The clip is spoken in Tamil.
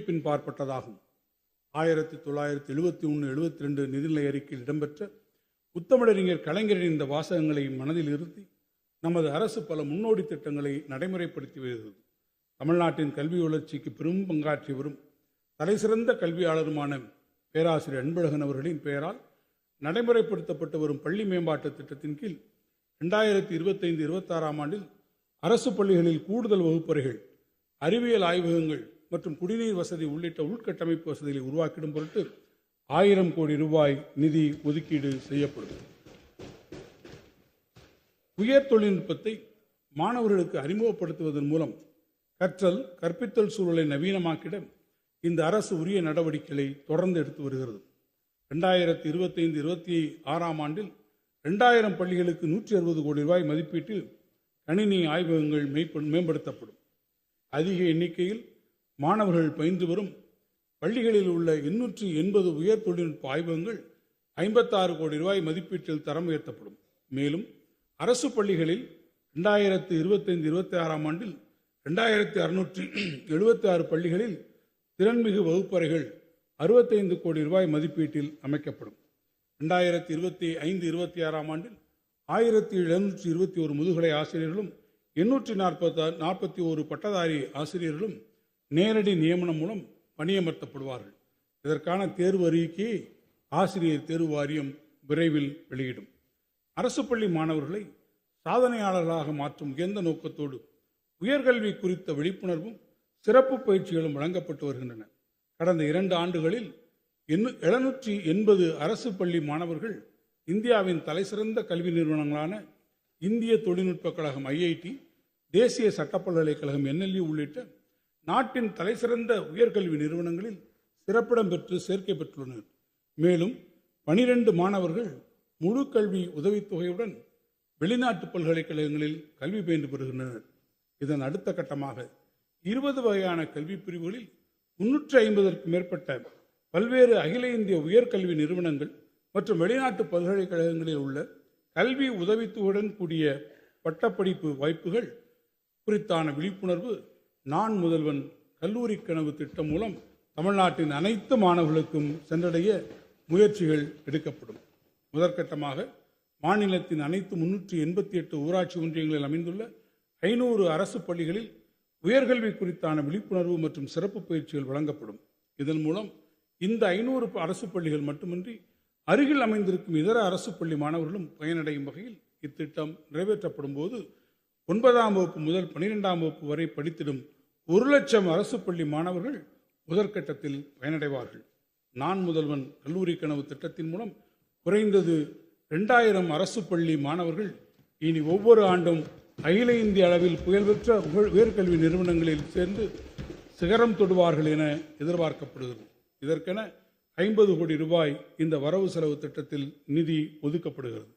பின்பாற்பட்டதாகும். 1971-72 நிதிநிலை அறிக்கையில் இடம்பெற்ற முத்தமிழறிஞர் கலைஞரின் இந்த வாசகங்களை மனதில் இருத்தி நமது அரசு பல முன்னோடி திட்டங்களை நடைமுறைப்படுத்தி வருகிறது. தமிழ்நாட்டின் கல்வி வளர்ச்சிக்கு பெரும் பங்காற்றி வரும் தலைசிறந்த கல்வியாளருமான பேராசிரியர் அன்பழகன் அவர்களின் பெயரால் நடைமுறைப்படுத்தப்பட்டு வரும் பள்ளி மேம்பாட்டு திட்டத்தின் கீழ் 2025-26 ஆண்டில் அரசு பள்ளிகளில் கூடுதல் வகுப்பறைகள், அறிவியல் ஆய்வகங்கள் மற்றும் குடிநீர் வசதி உள்ளிட்ட உள்கட்டமைப்பு வசதிகளை உருவாக்கிடும் பொருட்டு 1000 கோடி ரூபாய் நிதி ஒதுக்கீடு செய்யப்படும். உயர் தொழில்நுட்பத்தை மாணவர்களுக்கு அறிமுகப்படுத்துவதன் மூலம் கற்றல் கற்பித்தல் சூழலை நவீனமாக்கிட இந்த அரசு உரிய நடவடிக்கைகளை தொடர்ந்து எடுத்து வருகிறது. 2025-26 ஆண்டில் 2000 பள்ளிகளுக்கு 160 கோடி ரூபாய் மதிப்பீட்டில் கணினி ஆய்வகங்கள் மேம்படுத்தப்படும். அதிக எண்ணிக்கையில் மாணவர்கள் பயின்று வரும் பள்ளிகளில் உள்ள 880 உயர் தொழில்நுட்ப ஆய்வகங்கள் 56 கோடி ரூபாய் மதிப்பீட்டில் தரம் உயர்த்தப்படும். மேலும் அரசு பள்ளிகளில் 2025-26 ஆண்டில் 2676 பள்ளிகளில் திறன்மிகு வகுப்பறைகள் 65 கோடி ரூபாய் மதிப்பீட்டில் அமைக்கப்படும். 2025-26 ஆண்டில் 1721 முதுகலை ஆசிரியர்களும் 841 பட்டதாரி ஆசிரியர்களும் நேரடி நியமனம் மூலம் பணியமர்த்தப்படுவார்கள். இதற்கான தேர்வு அறிக்கையை ஆசிரியர் தேர்வு வாரியம் விரைவில் வெளியிடும். அரசு பள்ளி மாணவர்களை சாதனையாளர்களாக மாற்றும் உயர்ந்த நோக்கத்தோடு உயர்கல்வி குறித்த விழிப்புணர்வும் சிறப்பு பயிற்சிகளும் வழங்கப்பட்டு வருகின்றன. கடந்த 2 ஆண்டுகளில் 780 அரசு பள்ளி மாணவர்கள் இந்தியாவின் தலைசிறந்த கல்வி நிறுவனங்களான இந்திய தொழில்நுட்ப கழகம் IIT, தேசிய சட்டப் பல்கலைக்கழகம் NLU உள்ளிட்ட நாட்டின் தலைசிறந்த உயர்கல்வி நிறுவனங்களில் சிறப்பிடம் பெற்று சேர்க்கை பெற்றுள்ளனர். மேலும் 12 மாணவர்கள் முழு கல்வி உதவித்தொகையுடன் வெளிநாட்டு பல்கலைக்கழகங்களில் கல்வி பயின்று பெறுகின்றனர். இதன் அடுத்த கட்டமாக 20 வகையான கல்வி பிரிவுகளில் 350க்கும் மேற்பட்ட பல்வேறு அகில இந்திய உயர்கல்வி நிறுவனங்கள் மற்றும் வெளிநாட்டு பல்கலைக்கழகங்களில் உள்ள கல்வி உதவித்தொகையுடன் கூடிய பட்டப்படிப்பு வாய்ப்புகள் குறித்தான விழிப்புணர்வு நான் முதல்வன் கல்லூரி கனவு திட்டம் மூலம் தமிழ்நாட்டின் அனைத்து மாணவர்களுக்கும் சென்றடைய முயற்சிகள் எடுக்கப்படும். முதற்கட்டமாக மாநிலத்தின் அனைத்து 388 ஊராட்சி ஒன்றியங்களில் அமைந்துள்ள 500 அரசு பள்ளிகளில் உயர்கல்வி குறித்தான விழிப்புணர்வு மற்றும் சிறப்பு பயிற்சிகள் வழங்கப்படும். இதன் மூலம் இந்த 500 அரசு பள்ளிகள் மட்டுமின்றி அருகில் அமைந்திருக்கும் இதர அரசு பள்ளி மாணவர்களும் பயனடையும் வகையில் இத்திட்டம் நிறைவேற்றப்படும் போது 9ஆம் வகுப்பு முதல் 12ஆம் வகுப்பு வரை படித்திடும் 1 லட்சம் அரசு பள்ளி மாணவர்கள் முதற்கட்டத்தில் பயனடைவார்கள். நான் முதல்வன் கல்லூரி கனவு திட்டத்தின் மூலம் குறைந்தது 2000 அரசு பள்ளி மாணவர்கள் இனி ஒவ்வொரு ஆண்டும் அகில இந்திய அளவில் புகழ்பெற்ற உயர்கல்வி நிறுவனங்களில் சேர்ந்து சிகரம் தொடுவார்கள் என எதிர்பார்க்கப்படுகிறது. இதற்கென 50 கோடி ரூபாய் இந்த வரவு செலவு திட்டத்தில் நிதி ஒதுக்கப்படுகிறது.